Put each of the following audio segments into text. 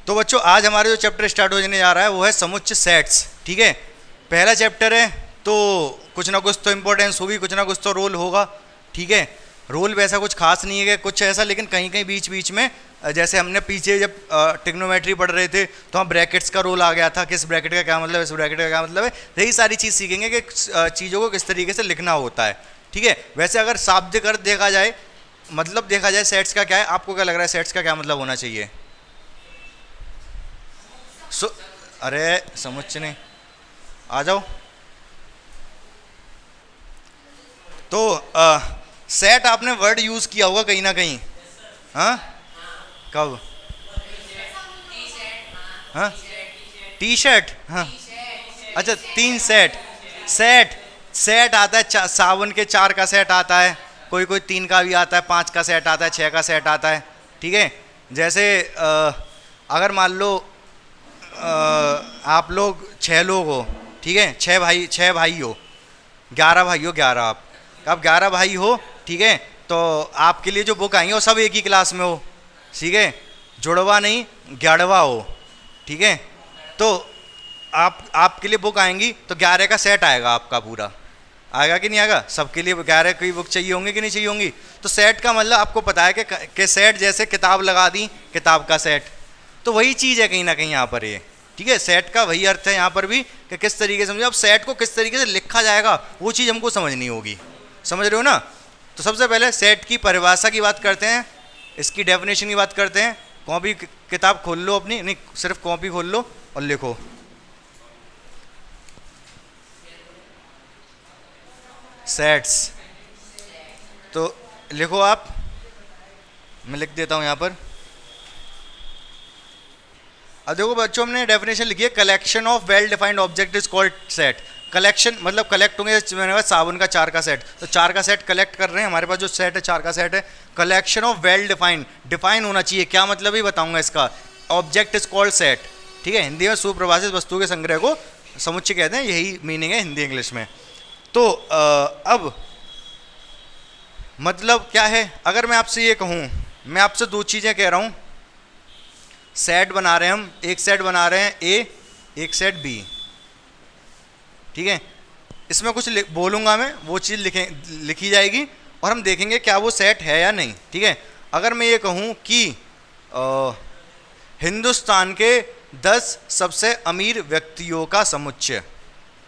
तो बच्चों आज हमारा जो चैप्टर स्टार्ट होने जा रहा है वो है समुच्चय सेट्स। ठीक है, पहला चैप्टर है तो कुछ ना कुछ तो इम्पोर्टेंस होगी, कुछ ना कुछ तो रोल होगा। ठीक है, रोल वैसा कुछ खास नहीं है कुछ ऐसा, लेकिन कहीं कहीं बीच बीच में जैसे हमने पीछे जब ट्रिग्नोमेट्री पढ़ रहे थे तो हम ब्रैकेट्स का रोल आ गया था, किस ब्रैकेट का क्या मतलब है, इस ब्रैकेट का क्या मतलब है, यही सारी चीज़ सीखेंगे कि चीज़ों को किस तरीके से लिखना होता है। ठीक है, वैसे अगर शाब्दिक अर्थ देखा जाए, मतलब देखा जाए सेट्स का क्या है, आपको क्या लग रहा है सेट्स का क्या मतलब होना चाहिए? अरे समुच्चय नहीं, आ जाओ। तो सेट आपने वर्ड यूज किया होगा कहीं ना कहीं। हाँ, कब? हाँ, टी शर्ट। हाँ, अच्छा, 3 सेट। सेट आता है, साबुन के 4 का सेट आता है, कोई कोई 3 का भी आता है, 5 का सेट आता है, 6 का सेट आता है। ठीक है, जैसे अगर मान लो आप लोग 6 लोग हो, ठीक है, 6 भाई हो, 11 भाई हो, 11 आप 11 भाई हो। ठीक है, तो आपके लिए जो बुक आई हो सब एक ही क्लास में हो। ठीक है, जुड़वा नहीं, 11वां हो। ठीक है, तो आपके लिए बुक आएंगी तो 11 का सेट आएगा, आपका पूरा आएगा कि नहीं आएगा? सबके लिए 11 की बुक चाहिए होंगी कि नहीं चाहिए होंगी? तो सेट का मतलब आपको पता है कि सेट जैसे किताब लगा दी, किताब का सेट, तो वही चीज़ है कहीं ना कहीं यहाँ पर ये। ठीक है, सेट का वही अर्थ है यहाँ पर भी कि किस तरीके से समझो। अब सेट को किस तरीके से लिखा जाएगा वो चीज़ हमको समझनी होगी, समझ रहे हो ना? तो सबसे पहले सेट की परिभाषा की बात करते हैं, इसकी डेफिनेशन की बात करते हैं। कॉपी किताब खोल लो अपनी, नहीं सिर्फ कॉपी खोल लो और लिखो सेट्स। तो लिखो आप, मैं लिख देता हूँ यहाँ पर। अब देखो बच्चों, हमने डेफिनेशन लिखी है, collection of well defined object is called set. Collection मतलब कलेक्ट होंगे, मैंने कहा साबुन का 4 का सेट, तो 4 का सेट कलेक्ट कर रहे हैं, हमारे पास जो सेट है 4 का सेट है। Collection of well defined, define होना चाहिए, क्या मतलब ही बताऊंगा इसका। Object is called set. ठीक है, हिंदी में सुप्रभाषित वस्तु के संग्रह को समुच्चय कहते हैं, यही मीनिंग है हिंदी इंग्लिश में। तो अब मतलब क्या है, अगर मैं आपसे ये कहूँ, मैं आपसे 2 चीज़ें कह रहा हूँ, सेट बना रहे हैं हम, एक सेट बना रहे हैं ए, एक सेट बी। ठीक है, इसमें कुछ बोलूँगा मैं, वो चीज़ लिखी जाएगी और हम देखेंगे क्या वो सेट है या नहीं। ठीक है, अगर मैं ये कहूँ कि हिंदुस्तान के 10 सबसे अमीर व्यक्तियों का समुच्चय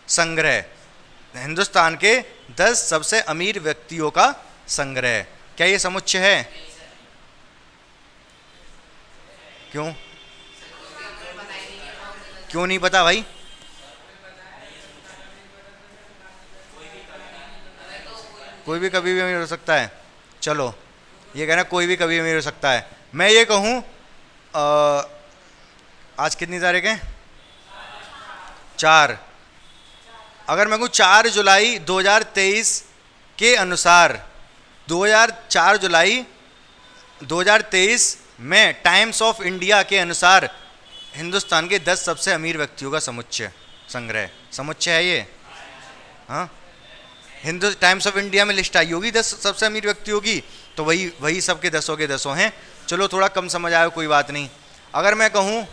संग्रह, हिंदुस्तान के 10 सबसे अमीर व्यक्तियों का संग्रह, क्या ये समुच्चय है? क्यों नहीं पता भाई? कोई भी कभी भी अमीर हो सकता है। चलो, ये कहना कोई भी कभी अमीर हो सकता है। मैं ये कहूँ आज कितनी तारीख है? 4। अगर मैं कहूँ 4 जुलाई 2023 के अनुसार, 4 जुलाई 2023 में टाइम्स ऑफ इंडिया के अनुसार हिंदुस्तान के 10 सबसे अमीर व्यक्तियों का समुच्चय संग्रह, समुच्चय है ये। हाँ, टाइम्स ऑफ इंडिया में लिस्ट आई होगी 10 सबसे अमीर व्यक्तियों की, तो वही सबके 10 के 10 हैं। चलो थोड़ा कम समझ आया, कोई बात नहीं। अगर मैं कहूँ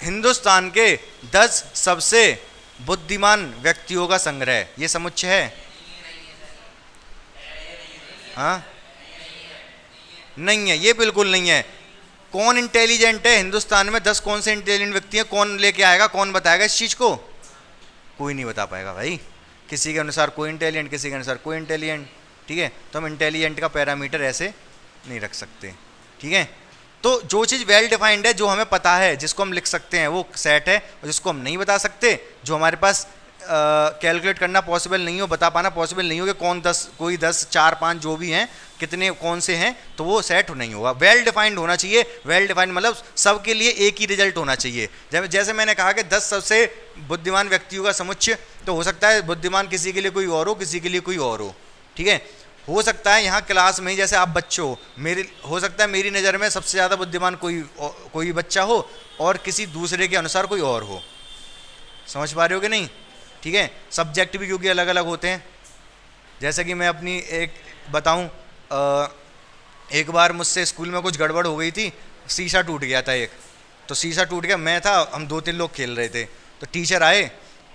हिंदुस्तान के 10 सबसे बुद्धिमान व्यक्तियों का संग्रह, ये समुच्चय है? हाँ, नहीं है, ये बिल्कुल नहीं है। कौन इंटेलिजेंट है हिंदुस्तान में? 10 कौन से इंटेलिजेंट व्यक्ति हैं? कौन लेके आएगा, कौन बताएगा इस चीज़ को? कोई नहीं बता पाएगा भाई। किसी के अनुसार कोई इंटेलिजेंट, किसी के अनुसार कोई इंटेलिजेंट। ठीक है, तो हम इंटेलिजेंट का पैरामीटर ऐसे नहीं रख सकते। ठीक है, तो जो चीज़ वेल डिफाइंड है, जो हमें पता है, जिसको हम लिख सकते हैं, वो सेट है, और जिसको हम नहीं बता सकते, जो हमारे पास कैलकुलेट करना पॉसिबल नहीं हो, बता पाना पॉसिबल नहीं हो कि कौन 10, कोई 10, 4, 5 जो भी हैं, कितने कौन से हैं, तो वो सेट नहीं होगा। वेल डिफाइंड होना चाहिए। वेल डिफाइंड मतलब सबके लिए एक ही रिजल्ट होना चाहिए। जैसे मैंने कहा कि 10 सबसे बुद्धिमान व्यक्तियों का समुच्चय, तो हो सकता है बुद्धिमान किसी के लिए कोई और हो, किसी के लिए कोई और हो। ठीक है, हो सकता है यहाँ क्लास में ही जैसे आप बच्चे हो, हो सकता है मेरी नज़र में सबसे ज़्यादा बुद्धिमान कोई बच्चा हो और किसी दूसरे के अनुसार कोई और हो। समझ पा रहे हो कि नहीं? ठीक है, सब्जेक्ट भी क्योंकि अलग अलग होते हैं। जैसे कि मैं अपनी एक बताऊं, एक बार मुझसे स्कूल में कुछ गड़बड़ हो गई थी, शीशा टूट गया था एक। तो शीशा टूट गया, मैं था, हम 2-3 लोग खेल रहे थे, तो टीचर आए।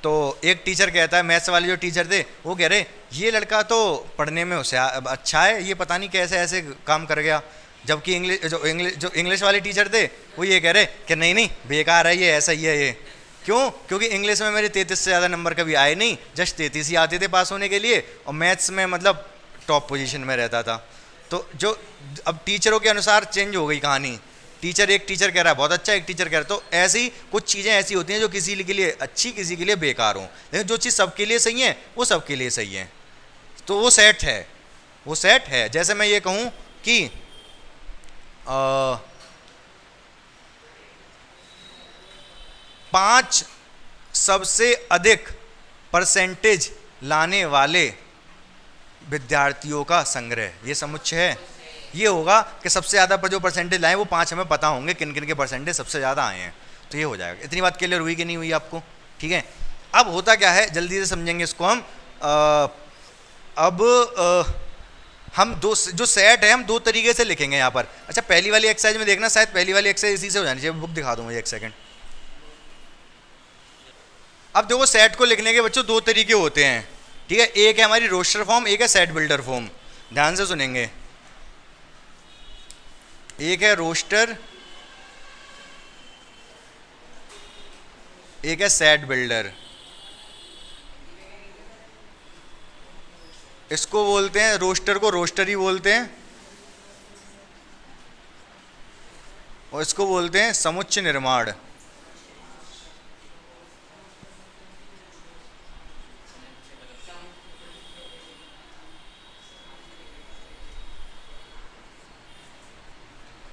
तो एक टीचर कहता है, मैथ्स वाले जो टीचर थे वो कह रहे ये लड़का तो पढ़ने में होशियार अच्छा है, ये पता नहीं कैसे ऐसे काम कर गया। जबकि इंग्लिश वाले टीचर थे वो ये कह रहे कि नहीं नहीं बेकार है ये, ऐसा ही है ये। क्यों? क्योंकि इंग्लिश में मेरे 33 से ज़्यादा नंबर कभी आए नहीं, जस्ट 33 ही आते थे पास होने के लिए, और मैथ्स में मतलब टॉप पोजीशन में रहता था। तो जो अब टीचरों के अनुसार चेंज हो गई कहानी। एक टीचर कह रहा है बहुत अच्छा, एक टीचर कह रहा है, तो ऐसी कुछ चीज़ें ऐसी होती हैं जो किसी के लिए अच्छी, किसी के लिए बेकार हो, लेकिन जो चीज़ सबके लिए सही है वो सबके लिए सही है। तो वो सेट है, वो सेट है। जैसे मैं ये कहूँ कि 5 सबसे अधिक परसेंटेज लाने वाले विद्यार्थियों का संग्रह, ये समुच्चय है। ये होगा कि सबसे ज़्यादा पर जो परसेंटेज लाए वो 5 हमें पता होंगे किन किन के परसेंटेज सबसे ज़्यादा आए हैं। तो ये हो जाएगा। इतनी बात क्लियर हुई कि नहीं हुई आपको? ठीक है। अब होता क्या है, जल्दी से समझेंगे इसको हम। हम दो जो सेट है हम 2 तरीके से लिखेंगे यहाँ पर। अच्छा, पहली वाली एक्सरसाइज में देखना, शायद पहली वाली एक्सरसाइज इसी से हो जानी चाहिए। बुक दिखा दूँ मुझे, 1 सेकेंड। अब देखो, सेट को लिखने के बच्चों 2 तरीके होते हैं। ठीक है, एक है हमारी रोस्टर फॉर्म, एक है सेट बिल्डर फॉर्म। ध्यान से सुनेंगे। एक है रोस्टर, एक है सेट बिल्डर। इसको बोलते हैं, रोस्टर को रोस्टर ही बोलते हैं, और इसको बोलते हैं समुच्चय निर्माण।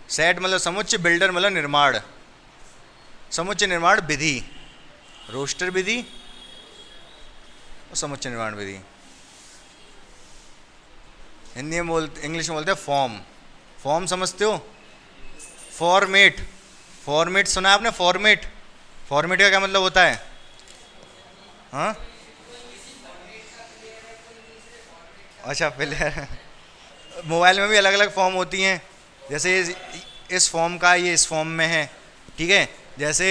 सेट मतलब समुच्चय, बिल्डर मतलब निर्माण, समुच्चय निर्माण विधि, रोस्टर विधि और समुच्चय निर्माण विधि। हिंदी में बोलते, इंग्लिश में बोलते हैं फॉर्म। फॉर्म समझते हो? फॉर्मेट, फॉर्मेट सुना है आपने? फॉर्मेट, फॉर्मेट का क्या मतलब होता है? हाँ, अच्छा, पहले मोबाइल में भी अलग अलग फॉर्म होती हैं। जैसे इस फॉर्म का ये इस फॉर्म में है। ठीक है, जैसे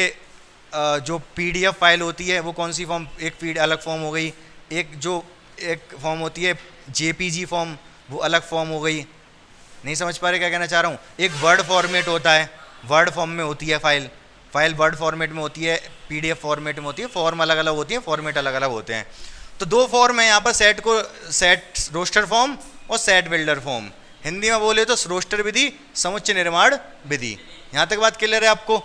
जो पीडीएफ फाइल होती है वो कौन सी फॉर्म, एक अलग फॉर्म हो गई। एक फॉर्म होती है जेपीजी फॉर्म, वो अलग फॉर्म हो गई। नहीं समझ पा रहे क्या कहना चाह रहा हूँ? एक वर्ड फॉर्मेट होता है, वर्ड फॉर्म में होती है फाइल, फाइल वर्ड फॉर्मेट में होती है, पीडीएफ फॉर्मेट में होती है। फॉर्म अलग अलग होती है, फॉर्मेट अलग अलग होते हैं। तो 2 फॉर्म है यहाँ पर, सेट रोस्टर फॉर्म और सेट बिल्डर फॉर्म। हिंदी में बोले तो रोस्टर विधि, समुच्चय निर्माण विधि। यहाँ तक बात क्लियर है आपको?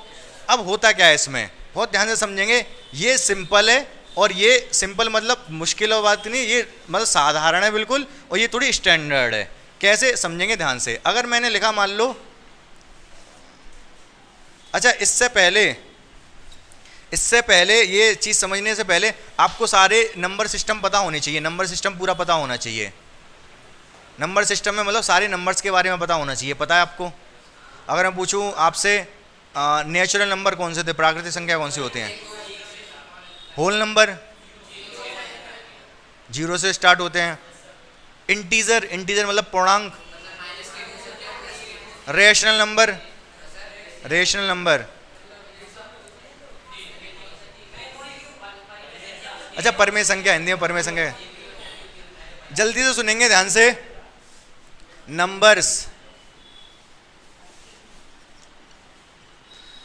अब होता क्या है इसमें, बहुत ध्यान से समझेंगे। ये सिंपल है, और ये सिंपल मतलब मुश्किल बात नहीं, ये मतलब साधारण है बिल्कुल, और ये थोड़ी स्टैंडर्ड है। कैसे समझेंगे ध्यान से? अगर मैंने लिखा, मान लो, अच्छा, इससे पहले ये चीज़ समझने से पहले आपको सारे नंबर सिस्टम पता होने चाहिए। नंबर सिस्टम पूरा पता होना चाहिए। नंबर सिस्टम में मतलब सारे नंबर्स के बारे में पता होना चाहिए। पता है आपको? अगर मैं पूछूं आपसे नेचुरल नंबर कौन से थे, प्राकृतिक संख्या कौन सी होते हैं? होल नंबर 0 से स्टार्ट होते हैं। इंटीजर, इंटीजर मतलब पूर्णांक। Rational number, rational number. अच्छा, परमेय संख्या, हिंदी में परमेय संख्या। जल्दी से सुनेंगे ध्यान से। नंबर्स,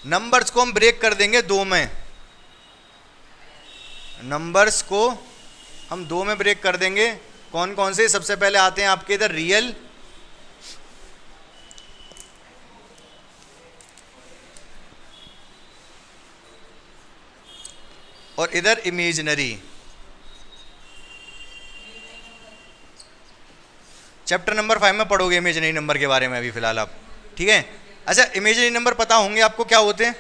नंबर्स को हम ब्रेक कर देंगे 2 में। नंबर्स को हम 2 में ब्रेक कर देंगे। कौन कौन से? सबसे पहले आते हैं आपके इधर रियल, और इधर इमेजिनरी। चैप्टर नंबर 5 में पढ़ोगे इमेजिनरी नंबर के बारे में अभी फिलहाल आप। ठीक है। अच्छा, इमेजिनरी नंबर पता होंगे आपको क्या होते हैं?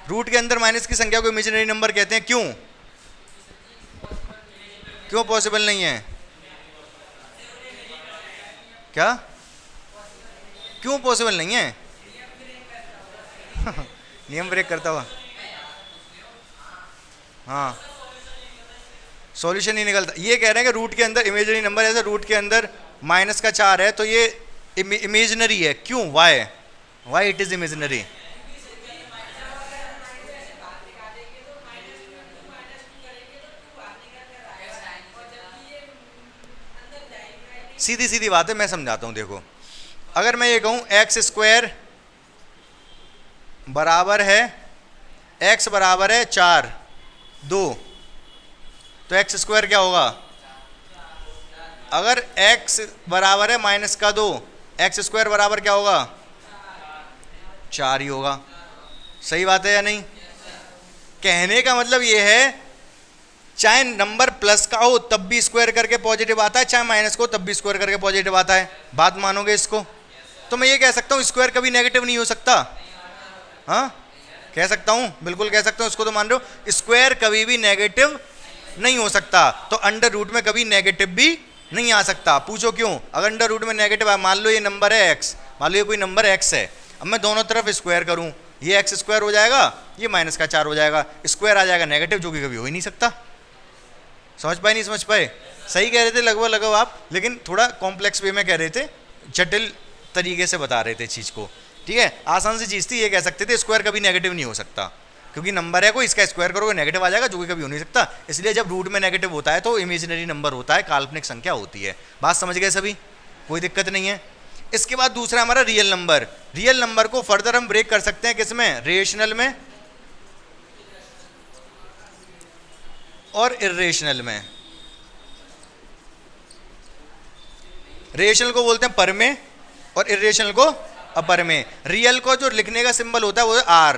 रूट के अंदर माइनस की संख्या को इमेजिनरी नंबर कहते हैं। क्यों? क्यों पॉसिबल नहीं है? क्या क्यों पॉसिबल नहीं है? नियम ब्रेक करता हुआ, हाँ, सॉल्यूशन नहीं निकलता। ये कह रहे हैं कि रूट के अंदर इमेजिनरी नंबर, ऐसे रूट के अंदर -4 है, तो ये इमेजिनरी है, क्यों, why, why it is imaginary? सीधी सीधी बात है, मैं समझाता हूं, देखो अगर मैं ये कहूं एक्स स्क्वायर बराबर है, एक्स बराबर है 4 2, तो एक्स स्क्वायर क्या होगा? अगर एक्स बराबर है -2, एक्स स्क्वायर बराबर क्या होगा? 4 ही होगा। सही बात है या नहीं? कहने का मतलब ये है चाहे नंबर प्लस का हो तब भी स्क्वायर करके पॉजिटिव आता है, चाहे माइनस को तब भी स्क्वायर करके पॉजिटिव आता है। बात मानोगे इसको? तो मैं ये कह सकता हूँ स्क्वायर कभी नेगेटिव नहीं हो सकता। हाँ कह सकता हूँ, बिल्कुल कह सकता हूँ। इसको तो मान रहे हो, स्क्वायर कभी भी नेगेटिव नहीं हो सकता, तो अंडर रूट में कभी नेगेटिव भी नहीं आ सकता। पूछो क्यों? अगर अंडर रूट में नेगेटिव है, मान लो ये नंबर है एक्स, मान लो ये कोई नंबर एक्स है, अब मैं दोनों तरफ स्क्वायर करूँ, ये एक्स स्क्वायर हो जाएगा, ये -4 हो जाएगा, स्क्वायर आ जाएगा नेगेटिव, जो कि कभी हो ही नहीं सकता। समझ पाए नहीं समझ पाए? सही कह रहे थे लगभग आप, लेकिन थोड़ा कॉम्प्लेक्स वे में कह रहे थे, जटिल तरीके से बता रहे थे चीज़ को। ठीक है, आसान सी चीज़ थी, ये कह सकते थे स्क्वायर कभी नेगेटिव नहीं हो सकता, क्योंकि नंबर है कोई, इसका स्क्वायर करोगे नेगेटिव आ जाएगा, जो कि कभी हो नहीं सकता। इसलिए जब रूट में नेगेटिव होता है तो इमेजिनरी नंबर होता है, काल्पनिक संख्या होती है। बात समझ गए सभी? कोई दिक्कत नहीं है। इसके बाद दूसरा हमारा रियल नंबर। रियल नंबर को फर्दर हम ब्रेक कर सकते हैं किसमें? रेशनल में और इर्रेशनल में। रेशनल को बोलते हैं पर में और इर्रेशनल को अपर में। रियल को जो लिखने का सिंबल होता है वो है आर।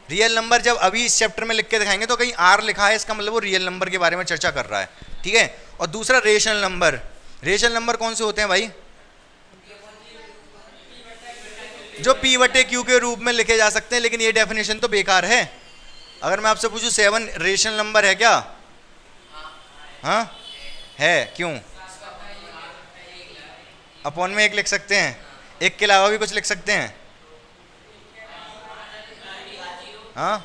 रियल नंबर जब अभी इस चैप्टर में लिख के दिखाएंगे तो कहीं आर लिखा है, इसका मतलब वो रियल नंबर के बारे में चर्चा कर रहा है। ठीक है, और दूसरा रेशनल नंबर। रेशनल नंबर कौन से होते हैं भाई? जो P/Q के रूप में लिखे जा सकते हैं, लेकिन ये डेफिनेशन तो बेकार है। अगर मैं आपसे पूछूं 7 रेशनल नंबर है क्या? हाँ है, क्यों? अपॉन में 1 लिख सकते हैं, 1 के अलावा भी कुछ लिख सकते हैं। हाँ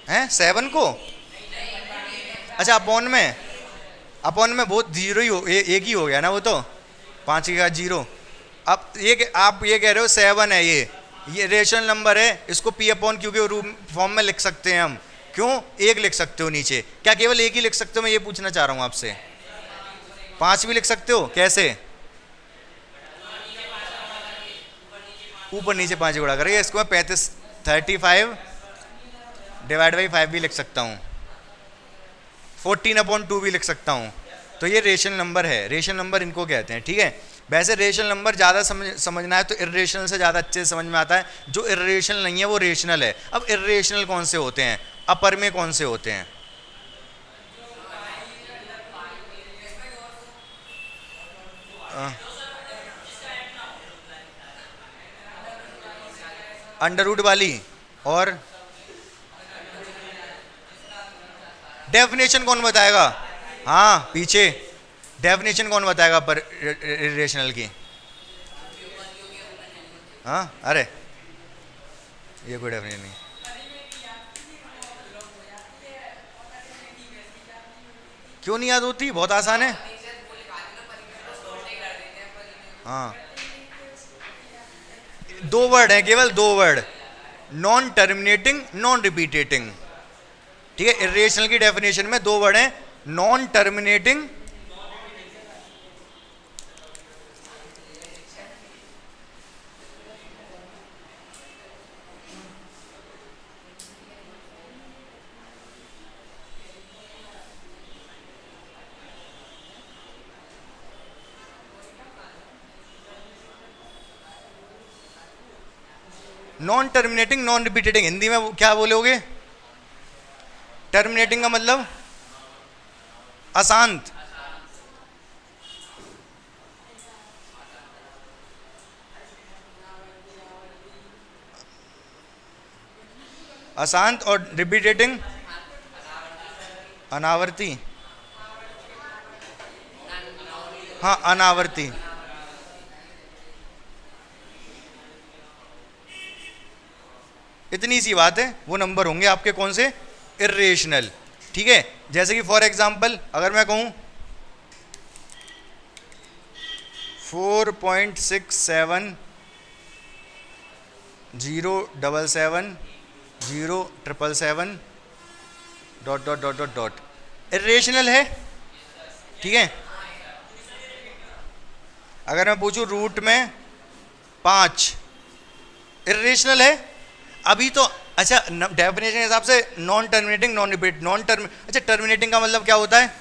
हैं 7 को? अच्छा अपॉन में, अपॉन में बहुत जीरो ही हो, एक ही हो गया ना वो तो, 5 के बाद 0। अब ये आप ये कह रहे हो 7 है, ये रेशनल नंबर है, इसको P/Q के रूप फॉर्म में लिख सकते हैं हम। क्यों? 1 लिख सकते हो नीचे। क्या केवल 1 ही लिख सकते हो? मैं ये पूछना चाह रहा हूँ आपसे। 5 भी लिख सकते हो, कैसे? ऊपर नीचे 5 गुणा करेंगे, इसको मैं 35 डिवाइड बाई 5 भी लिख सकता हूँ, 14/2 भी लिख सकता हूँ। तो ये रेशनल नंबर है, रेशनल नंबर इनको कहते हैं। ठीक है, वैसे रेशनल नंबर ज़्यादा समझना है तो इर्रेशनल से ज़्यादा अच्छे से समझ में आता है। जो इर्रेशनल नहीं है वो रेशनल है। अब इर्रेशनल कौन से होते हैं? अपर में कौन से होते हैं? अंडर रूट वाली। और डेफिनेशन कौन बताएगा? हाँ पीछे डेफिनेशन कौन बताएगा पर इर्रेशनल की? हाँ अरे ये कोई डेफिनेशन नहीं। क्यों नहीं याद होती? बहुत आसान है। हाँ 2 वर्ड है, केवल 2 word, non terminating, non repeating. ठीक है, इर्रेशनल की डेफिनेशन में 2 वर्ड हैं, non terminating non terminating, non repeating. Hindi में क्या बोलोगे? टर्मिनेटिंग का मतलब अशांत, अशांत, और रिपीटेटिंग अनावर्ती। हाँ अनावर्ती। इतनी सी बात है, वो नंबर होंगे आपके कौन से? इर्रेशनल। ठीक है, जैसे कि फॉर एग्जांपल अगर मैं कहूँ 4.67077077 dot dot dot dot dot irrational है, ठीक है। अगर मैं पूछूं रूट में 5 इरेशनल है अभी तो। अच्छा, डेफिनेशन के हिसाब से नॉन टर्मिनेटिंग नॉन रिपीट अच्छा, टर्मिनेटिंग का मतलब क्या होता है?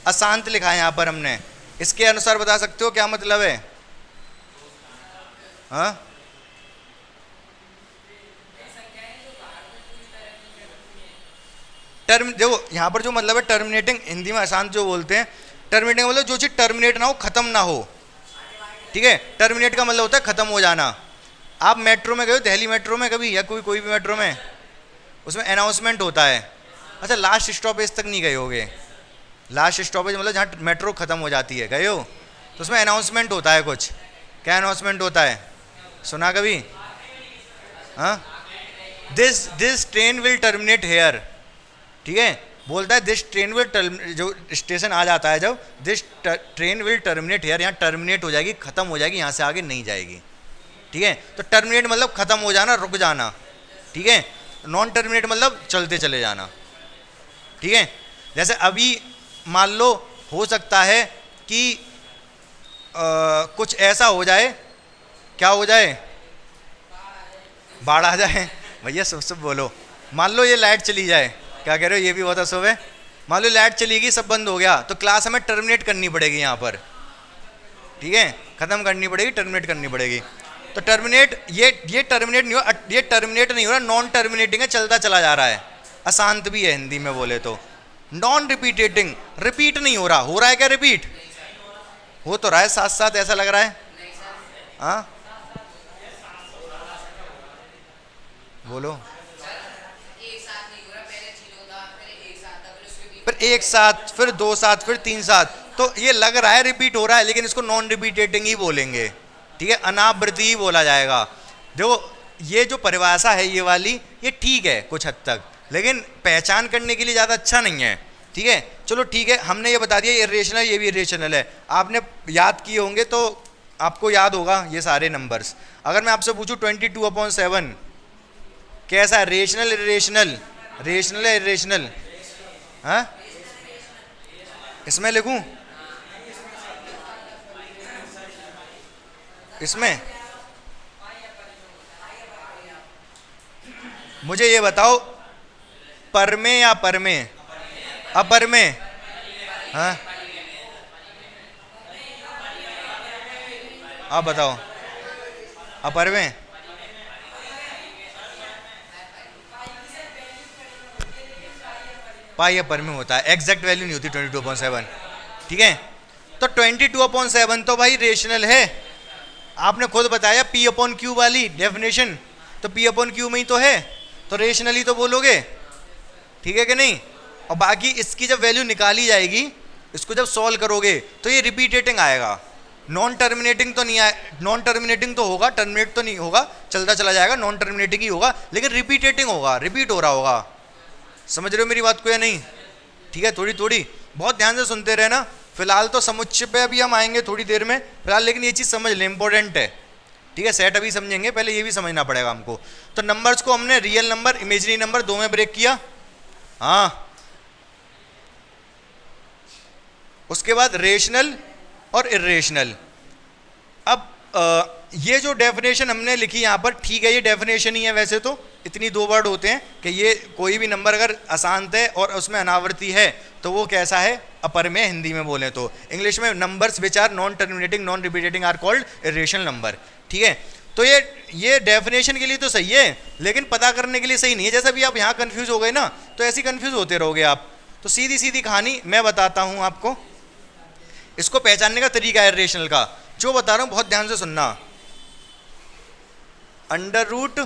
अशांत लिखा है यहाँ पर हमने, इसके अनुसार बता सकते हो क्या मतलब है? हाँ, देखो यहाँ पर जो मतलब है टर्मिनेटिंग, हिंदी में अशांत जो बोलते हैं, टर्मिनेटिंग का मतलब जो चीज टर्मिनेट ना हो, खत्म ना हो, ठीक है। टर्मिनेट का मतलब होता है खत्म हो जाना। आप मेट्रो में गए हो, दिल्ली मेट्रो में कभी, या कोई भी मेट्रो में, उसमें अनाउंसमेंट होता है। अच्छा, लास्ट स्टॉपेज तक नहीं गए होगे। लास्ट स्टॉपेज मतलब जहाँ मेट्रो खत्म हो जाती है, गए हो? तो उसमें अनाउंसमेंट होता है कुछ। क्या अनाउंसमेंट होता है, सुना कभी? हाँ, this train will terminate here, ठीक है। बोलता है दिस ट्रेन विल, जो स्टेशन आ जाता है जब, this train will terminate here, यहाँ टर्मिनेट हो जाएगी, खत्म हो जाएगी, यहाँ से आगे नहीं जाएगी, ठीक है। तो टर्मिनेट मतलब खत्म हो जाना, रुक जाना, ठीक है। नॉन टर्मिनेट मतलब चलते चले जाना, ठीक है। जैसे अभी मान लो हो सकता है कि कुछ ऐसा हो जाए, क्या हो जाए? बाढ़ आ जाए। भैया सब बोलो। मान लो ये लाइट चली जाए, क्या कह रहे हो? ये भी बहुत अशुभ है। मान लो लाइट चली गई, सब बंद हो गया, तो क्लास हमें टर्मिनेट करनी पड़ेगी यहाँ पर, ठीक है। खत्म करनी पड़ेगी, टर्मिनेट करनी पड़ेगी। तो टर्मिनेट, ये टर्मिनेट नहीं हो, ये टर्मिनेट नहीं हो रहा, नॉन टर्मिनेटिंग है, चलता चला जा रहा है। अशांत भी है हिंदी में बोले तो। नॉन रिपीटेटिंग, रिपीट नहीं हो रहा है क्या? रिपीट हो तो रहा है साथ साथ, ऐसा लग रहा है। हाँ, बोलो। फिर एक साथ, फिर दो साथ, फिर तीन साथ, तो ये लग रहा है रिपीट हो रहा है, लेकिन इसको नॉन रिपीटेटिंग ही बोलेंगे, ठीक है। अनावृत्ति ही बोला जाएगा। देखो ये जो परिभाषा है ये वाली, ये ठीक है कुछ हद तक, लेकिन पहचान करने के लिए ज़्यादा अच्छा नहीं है, ठीक है। चलो ठीक है, हमने ये बता दिया ये इरेशनल, ये भी इरेशनल है। आपने याद किए होंगे तो आपको याद होगा ये सारे नंबर्स। अगर मैं आपसे पूछूं 22/7 कैसा है? Rational, irrational? रेशनल है, इरेशनल? हाँ, इसमें लिखूं? इसमें मुझे ये बताओ, पर में या पर में? अपर में? हाँ, आप बताओ। अपर में? पाई अपर में होता है, एग्जैक्ट वैल्यू नहीं होती 22/7, ठीक है। तो 22/7 तो भाई रेशनल है। आपने खुद बताया P/Q वाली डेफिनेशन, तो P/Q में ही तो है, तो रेशनल ही तो बोलोगे, ठीक है कि नहीं। और बाकी इसकी जब वैल्यू निकाली जाएगी, इसको जब सॉल्व करोगे तो ये रिपीटेटिंग आएगा, नॉन टर्मिनेटिंग तो नहीं आए। नॉन टर्मिनेटिंग तो होगा, टर्मिनेट तो नहीं होगा, चलता चला जाएगा, नॉन टर्मिनेटिंग ही होगा, लेकिन रिपीटेटिंग होगा, रिपीट हो रहा होगा। समझ रहे हो मेरी बात को या नहीं? ठीक है, थोड़ी थोड़ी बहुत ध्यान से सुनते रहना। फिलहाल तो समुच्चय पे अभी हम आएंगे थोड़ी देर में, फिलहाल लेकिन ये चीज़ समझ लें, इंपॉर्टेंट है, ठीक है। सेट अभी समझेंगे, पहले ये भी समझना पड़ेगा हमको। तो नंबर्स को हमने रियल नंबर, इमेजिनरी नंबर दो में ब्रेक किया, हाँ। उसके बाद रेशनल और इरेशनल। अब ये जो डेफिनेशन हमने लिखी यहाँ पर, ठीक है, ये डेफिनेशन ही है वैसे तो, इतनी दो वर्ड होते हैं कि ये कोई भी नंबर अगर अशांत है और उसमें अनावृत्ति है तो वो कैसा है? अपर में, हिंदी में बोले तो। इंग्लिश में numbers which are non terminating non repeating are called irrational number, ठीक है। तो ये डेफिनेशन के लिए तो सही है, लेकिन पता करने के लिए सही नहीं है। जैसा भी आप यहाँ कंफ्यूज हो गए ना, तो ऐसे कंफ्यूज होते रहोगे आप। तो सीधी सीधी कहानी मैं बताता हूँ आपको, इसको पहचानने का तरीका है इरेशनल का, जो बता रहा हूँ बहुत ध्यान से सुनना। अंडर रूट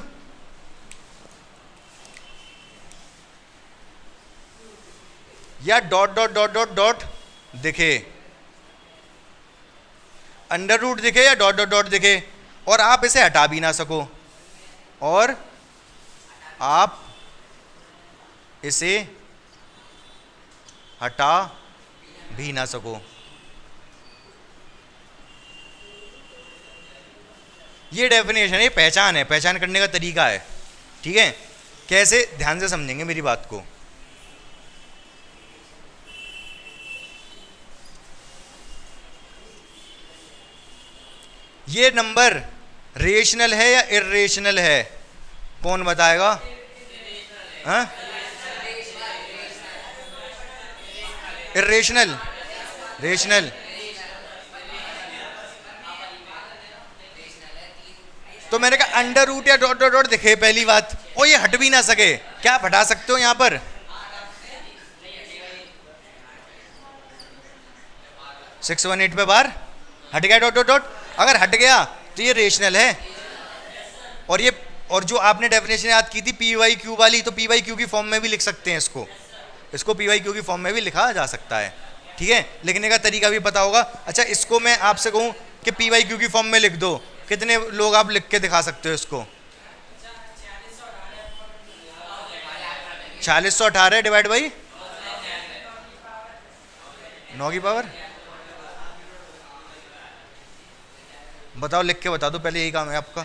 या dot dot dot dot dot दिखे, अंडर रूट दिखे या डॉट डॉट डॉट दिखे, और आप इसे हटा भी ना सको, और आप इसे हटा भी ना सको, ये डेफिनेशन है, ये पहचान है, पहचान करने का तरीका है। ठीक है, कैसे, ध्यान से समझेंगे मेरी बात को। ये नंबर रेशनल है या इर्रेशनल है, कौन बताएगा? हाँ, इर्रेशनल, रेशनल। तो मैंने कहा अंडर रूट या डॉट डॉट डॉट दिखे पहली बात, और ये हट भी ना सके, क्या आप हटा सकते हो यहां पर? 618 पे बार हट गया डॉट डॉट डॉट, अगर हट गया तो ये रेशनल है। और ये, और जो आपने डेफिनेशन याद की थी पी वाई क्यू वाली, तो पी वाई क्यू की फॉर्म में भी लिख सकते हैं इसको पी वाई क्यू की फॉर्म में भी लिखा जा सकता है। ठीक है, लिखने का तरीका भी पता होगा। अच्छा, इसको मैं आपसे कहूँ कि पी वाई क्यू की फॉर्म में लिख दो, कितने लोग आप लिख के दिखा सकते हो इसको? 4618 डिवाइड बाई 9 की पावर, बताओ, लिख के बता दो पहले, यही काम है आपका।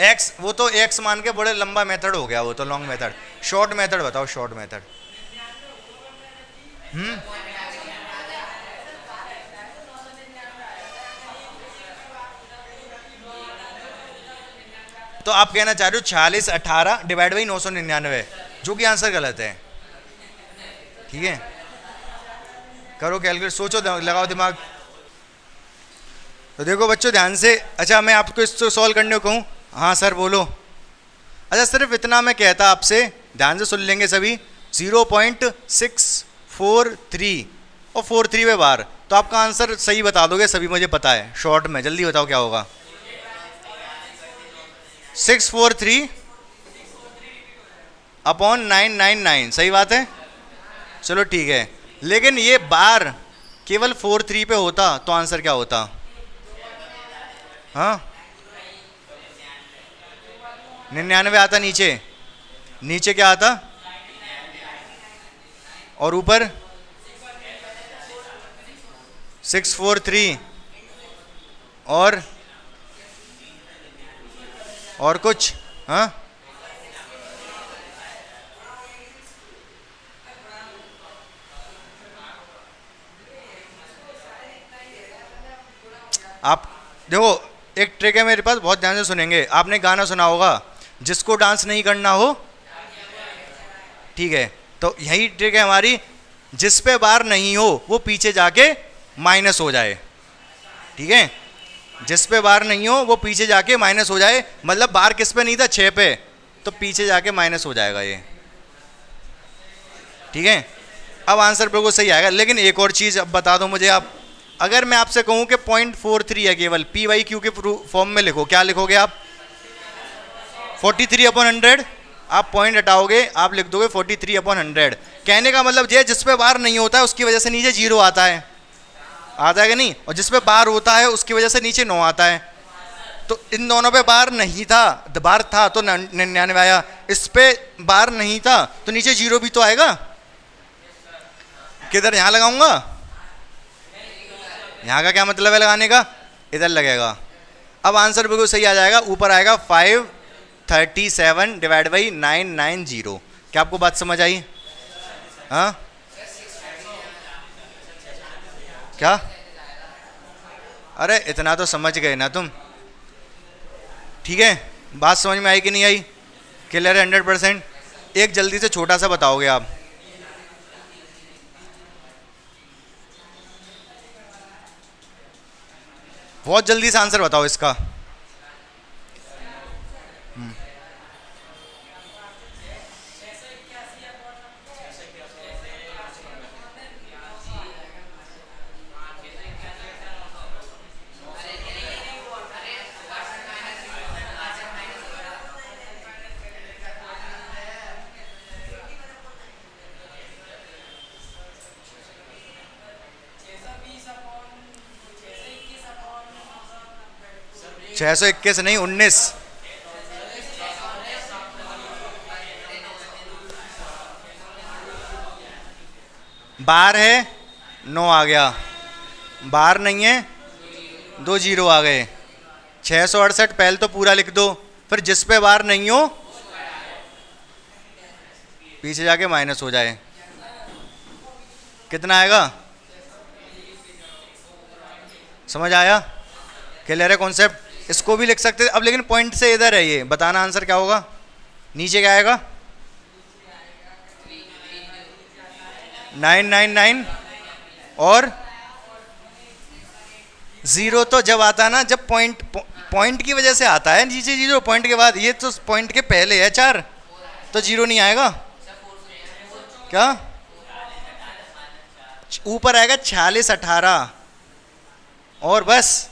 एक्स, वो तो एक्स मान के बड़े लंबा मेथड हो गया, वो तो लॉन्ग मेथड। शॉर्ट मेथड बताओ, शॉर्ट मेथड। तो आप कहना चाह रहे हो 4618 डिवाइड बाई 999, जो कि आंसर गलत है। ठीक है, करो कैलकुलेट, सोचो, लगाओ दिमाग। तो देखो बच्चों ध्यान से, अच्छा मैं आपको इसको सॉल्व करने को कहूँ, हाँ सर बोलो। अच्छा सिर्फ इतना मैं कहता आपसे, ध्यान से सुन लेंगे सभी, 0.643 और 43 पे बार, तो आपका आंसर सही बता दोगे सभी, मुझे पता है। शॉर्ट में जल्दी बताओ क्या होगा? 643 अपॉन 999, सही बात है। चलो ठीक है, लेकिन ये बार केवल 43 पे होता तो आंसर क्या होता? हाँ, 99 आता नीचे, नीचे क्या आता? और ऊपर 643 और कुछ? हाँ, आप देखो एक ट्रिक है मेरे पास, बहुत ध्यान से सुनेंगे। आपने गाना सुना होगा, जिसको डांस नहीं करना हो, ठीक है, तो यही ट्रिक है हमारी, जिस पे बार नहीं हो वो पीछे जाके माइनस हो जाए। ठीक है, जिस पे बार नहीं हो वो पीछे जाके माइनस हो जाए, मतलब बार किस पे नहीं था? 6 पे, तो पीछे जाके माइनस हो जाएगा ये। ठीक है, अब आंसर बिल्कुल सही आएगा। लेकिन एक और चीज़ अब बता दो मुझे आप, अगर मैं आपसे कहूं कि 0.43 है केवल, पी वाई क्यू के फॉर्म में लिखो, क्या लिखोगे आप? 43/100, आप पॉइंट हटाओगे, आप लिख दोगे 43/100। कहने का मतलब ये, जिस पे बार नहीं होता है उसकी वजह से नीचे 0 आता है, आता है कि नहीं? और जिस पे बार होता है उसकी वजह से नीचे 9 आता है। तो इन दोनों पे बार नहीं था, बार था तो 99 आया, इस पे बार नहीं था तो नीचे 0 भी तो आएगा। किधर? यहाँ लगाऊंगा, यहाँ का क्या मतलब है लगाने का? इधर लगेगा। अब आंसर बिल्कुल सही आ जाएगा, ऊपर आएगा 537 डिवाइड बाई 990। क्या आपको बात समझ आई? हाँ, क्या? अरे इतना तो समझ गए ना तुम। ठीक है, बात समझ में आई कि नहीं आई? क्लियर है 100%? एक जल्दी से छोटा सा बताओगे आप, बहुत जल्दी से आंसर बताओ इसका। छः सौ 21 नहीं, 19। बार है 9 आ गया, बार नहीं है 2 जीरो आ गए। 668 पहले तो पूरा लिख दो, फिर जिस पे बार नहीं हो पीछे जाके माइनस हो जाए। कितना आएगा? समझ आया? क्लियर है कॉन्सेप्ट? इसको भी लिख सकते अब, लेकिन पॉइंट से इधर है ये, बताना आंसर क्या होगा। नीचे क्या आएगा? 999 और 0 तो जब आता ना, जब पॉइंट की वजह से आता है नीचे 0, पॉइंट के बाद, ये तो पॉइंट के पहले है 4, तो 0 नहीं आएगा। क्या ऊपर आएगा? 46 18 और बस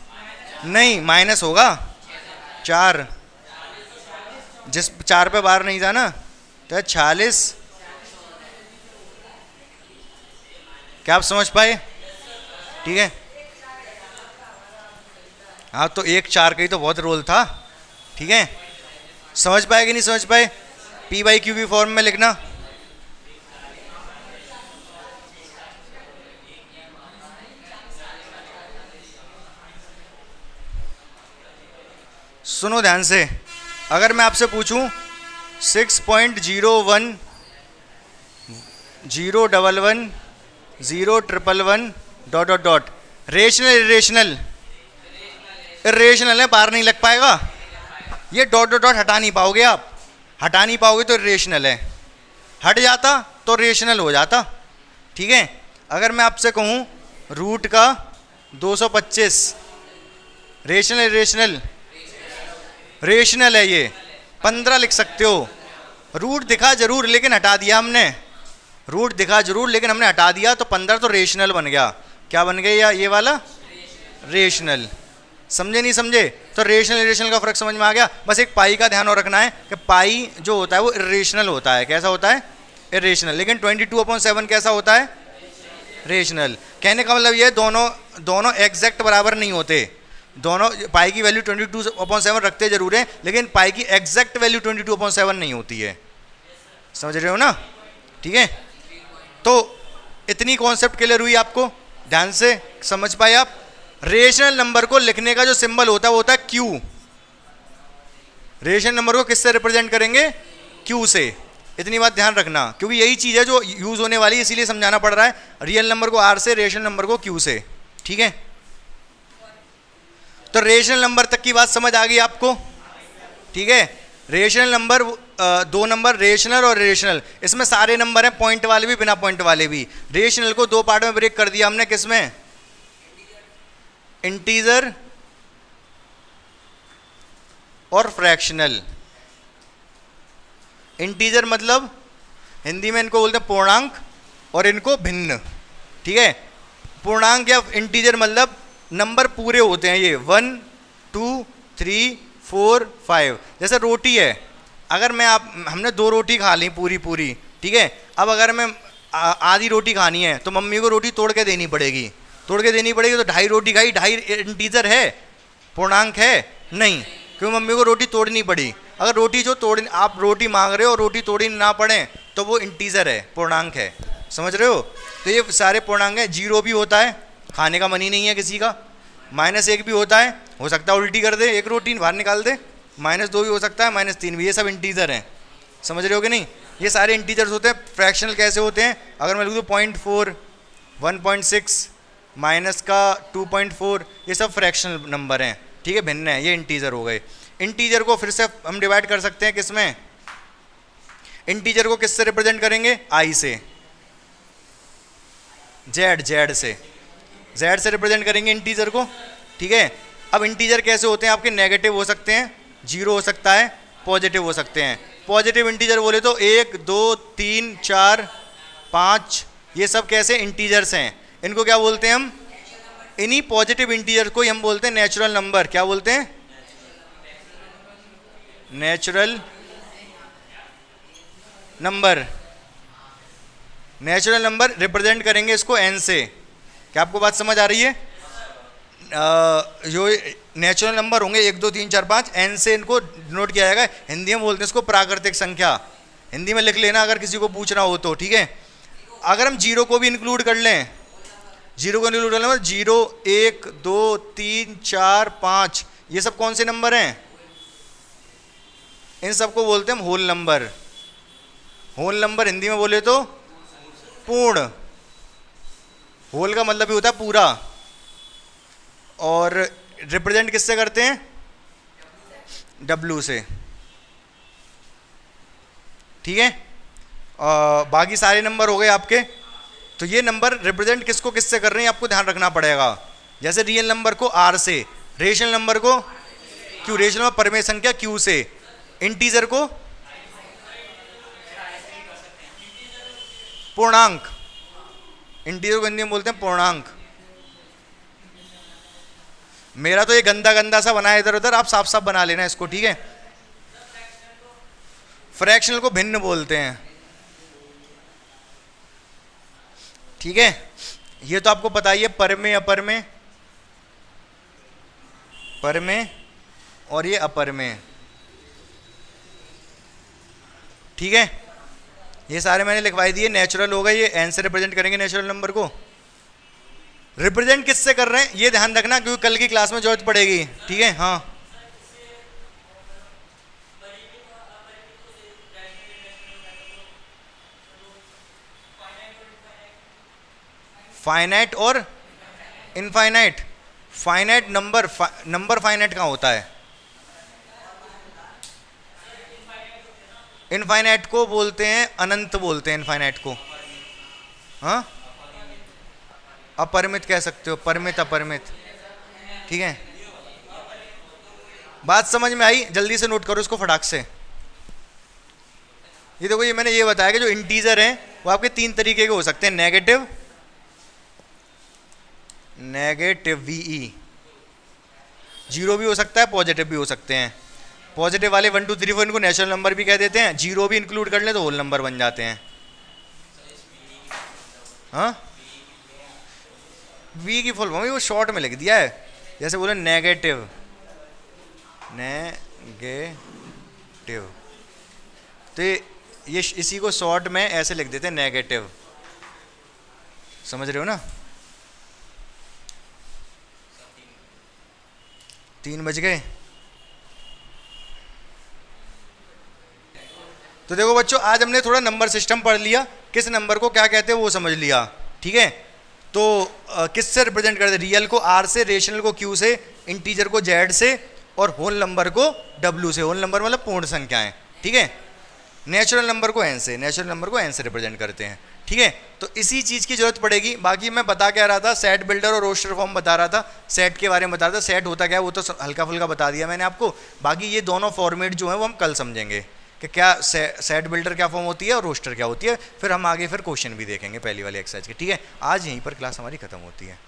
नहीं, माइनस होगा 4, जिस 4 पे बार नहीं था ना, तो 46। क्या आप समझ पाए? ठीक है। हाँ तो 1 4 का ही तो बहुत रोल था। ठीक है, समझ पाए कि नहीं समझ पाए? पी बाई क्यू भी फॉर्म में लिखना। सुनो ध्यान से, अगर मैं आपसे पूछूं 6.01 011 011 dot dot dot, rational irrational? Irrational है, बार नहीं लग पाएगा। ये डॉट डॉट डॉट हटा नहीं पाओगे आप, हटा नहीं पाओगे तो इरेशनल है, हट जाता तो रेशनल हो जाता। ठीक है, अगर मैं आपसे कहूं रूट का 225, रेशनल इरेशनल? रेशनल है ये, 15 लिख सकते हो। रूट दिखा जरूर लेकिन हटा दिया हमने, रूट दिखा जरूर लेकिन हमने हटा दिया, तो 15 तो रेशनल बन गया। क्या बन गया? ये वाला रेशनल। समझे नहीं समझे? तो रेशनल इरेशनल का फर्क समझ में आ गया। बस एक पाई का ध्यान और रखना है कि पाई जो होता है वो इरेशनल होता है। कैसा होता है? इरेशनल। लेकिन 22/7 कैसा होता है? रेशनल। कहने का मतलब ये दोनों एग्जैक्ट बराबर नहीं होते, दोनों पाई की वैल्यू 22/7 रखते जरूर हैं, लेकिन पाई की एग्जैक्ट वैल्यू 22/7 नहीं होती है। समझ रहे हो ना? ठीक है, तो इतनी कॉन्सेप्ट क्लियर हुई आपको? ध्यान से समझ पाए आप? रेशनल नंबर को लिखने का जो सिंबल होता है वो होता है क्यू। रेशनल नंबर को किससे रिप्रेजेंट करेंगे? क्यू से। इतनी बात ध्यान रखना, क्योंकि यही चीज है जो यूज होने वाली है, इसीलिए समझाना पड़ रहा है। रियल नंबर को आर से, रेशनल नंबर को क्यू से। ठीक है, तो रेशनल नंबर तक की बात समझ आ गई आपको? ठीक है, रेशनल नंबर 2 नंबर, रेशनल और इरेशनल। इसमें सारे नंबर हैं, पॉइंट वाले भी बिना पॉइंट वाले भी। रेशनल को 2 पार्ट में ब्रेक कर दिया हमने, किसमें? इंटीजर और फ्रैक्शनल। इंटीजर मतलब हिंदी में इनको बोलते हैं पूर्णांक, और इनको भिन्न। ठीक है, पूर्णांक या इंटीजर मतलब नंबर पूरे होते हैं ये, 1 2 3 4 5। जैसे रोटी है, अगर हमने 2 रोटी खा ली पूरी, ठीक है, अब अगर मैं आधी रोटी खानी है तो मम्मी को रोटी तोड़ के देनी पड़ेगी, तो 2.5 रोटी खाई, 2.5 इंटीजर है, पूर्णांक है? नहीं, क्यों? मम्मी को रोटी तोड़नी पड़ी। अगर रोटी जो आप रोटी मांग रहे हो, रोटी तोड़ी ना पड़े, तो वो इंटीजर है, पूर्णांक है। समझ रहे हो? तो ये सारे पूर्णांक है। 0 भी होता है, खाने का मन ही नहीं है किसी का। -1 भी होता है, हो सकता है उल्टी कर दे, 1 रोटी बाहर निकाल दे। -2 भी हो सकता है, -3 भी, ये सब इंटीजर हैं। समझ रहे हो कि नहीं? ये सारे इंटीजर्स होते हैं। फ्रैक्शनल कैसे होते हैं? अगर मैं लिख दूँ 0.4, 1.6, माइनस का 2.4, ये सब फ्रैक्शनल नंबर हैं। ठीक है, भिन्न है, ये इंटीजर हो गए। इंटीजर को फिर से हम डिवाइड कर सकते हैं किसमें? इंटीजर को किससे रिप्रेजेंट करेंगे? आई से, जेड से रिप्रेजेंट करेंगे इंटीजर को। ठीक है, अब इंटीजर कैसे होते हैं आपके? नेगेटिव हो सकते हैं, 0 हो सकता है, पॉजिटिव हो सकते हैं। पॉजिटिव इंटीजर बोले तो 1 2 3 4 5, ये सब कैसे इंटीजर्स हैं? इनको क्या बोलते हैं हम? इन्हीं पॉजिटिव इंटीजर को ही हम बोलते हैं नेचुरल नंबर। क्या बोलते हैं? Natural number. Natural number represent करेंगे इसको एन से। क्या आपको बात समझ आ रही है? जो नेचुरल नंबर होंगे 1 2 3 4 5, एन से इनको नोट किया जाएगा। हिंदी में बोलते हैं इसको प्राकृतिक संख्या। हिंदी में लिख लेना अगर किसी को पूछना हो तो। ठीक है, अगर हम 0 को भी इंक्लूड कर लें जीरो का इंक्लूड करने में 0 1 2 3 4 5 ये सब कौन से नंबर हैं? इन सबको बोलते हैं हम whole number. Whole number Hindi में बोले तो पूर्ण। होल का मतलब ही होता है पूरा। और रिप्रेजेंट किससे करते हैं? W से। ठीक है, बाकी सारे नंबर हो गए आपके। तो ये नंबर रिप्रेजेंट किसको किससे कर रहे हैं आपको ध्यान रखना पड़ेगा। जैसे रियल नंबर को R से, रेशनल नंबर को Q, रेशनल नंबर परिमेय संख्या Q से, इंटीजर को पूर्णांक, इंटीजर को हिंदी में बोलते हैं पूर्णांक। मेरा तो ये गंदा गंदा सा बना है इधर उधर, आप साफ साफ बना लेना इसको, ठीक है। फ्रैक्शनल को भिन्न बोलते हैं, ठीक है। ये तो आपको पता ही है, परमेय अपरमेय, परमेय और ये अपरमेय, ठीक है। ये सारे मैंने लिखवाई दिए, नेचुरल हो गए, ये एन से रिप्रेजेंट करेंगे नेचुरल नंबर को। रिप्रेजेंट किससे कर रहे हैं ये ध्यान रखना, क्योंकि कल की क्लास में जरूरत पड़ेगी, ठीक है। हाँ, फाइनाइट और infinite. Finite number, number finite कहाँ होता है? इनफाइनाइट को बोलते हैं अनंत, बोलते हैं इनफाइनाइट को। हाँ, अपरिमित कह सकते हो, परिमित अपरिमित, ठीक है। बात समझ में आई? जल्दी से नोट करो इसको फटाक से। ये देखो, ये मैंने ये बताया कि जो इंटीजर हैं वो आपके तीन तरीके के हो सकते हैं, नेगेटिव, नेगेटिव VE, जीरो भी हो सकता है, पॉजिटिव भी हो सकते हैं। पॉजिटिव वाले 1 2 3 4 इनको नेचुरल नंबर भी कह देते हैं, जीरो भी इंक्लूड कर ले तो होल नंबर बन जाते हैं। हाँ, V की फुल फॉर्म वो शॉर्ट में लिख दिया है, जैसे बोले नेगेटिव, नेगेटिव, तो ये इसी को शॉर्ट में ऐसे लिख देते हैं नेगेटिव, समझ रहे हो ना। 3 बज गए। तो देखो बच्चों, आज हमने थोड़ा नंबर सिस्टम पढ़ लिया, किस नंबर को क्या कहते हैं वो समझ लिया, ठीक है। तो किससे रिप्रेजेंट करते हैं? रियल को R से, रेशनल को Q से, इंटीजर को Z से और होल नंबर को W से। होल नंबर मतलब पूर्ण संख्याएं, ठीक है। नेचुरल नंबर को N से, नेचुरल नंबर को N से रिप्रेजेंट करते हैं, ठीक है। तो इसी चीज़ की जरूरत पड़ेगी। बाकी मैं बता क्या रहा था, सेट बिल्डर और रोस्टर फॉर्म बता रहा था, सेट के बारे में बता रहा था। सेट होता क्या है वो तो हल्का फुल्का बता दिया मैंने आपको। बाकी ये दोनों फॉर्मेट जो है वो हम कल समझेंगे कि क्या सेट बिल्डर क्या फॉर्म होती है और रोस्टर क्या होती है। फिर हम आगे फिर क्वेश्चन भी देखेंगे पहली वाली एक्सरसाइज के, ठीक है। आज यहीं पर क्लास हमारी खत्म होती है।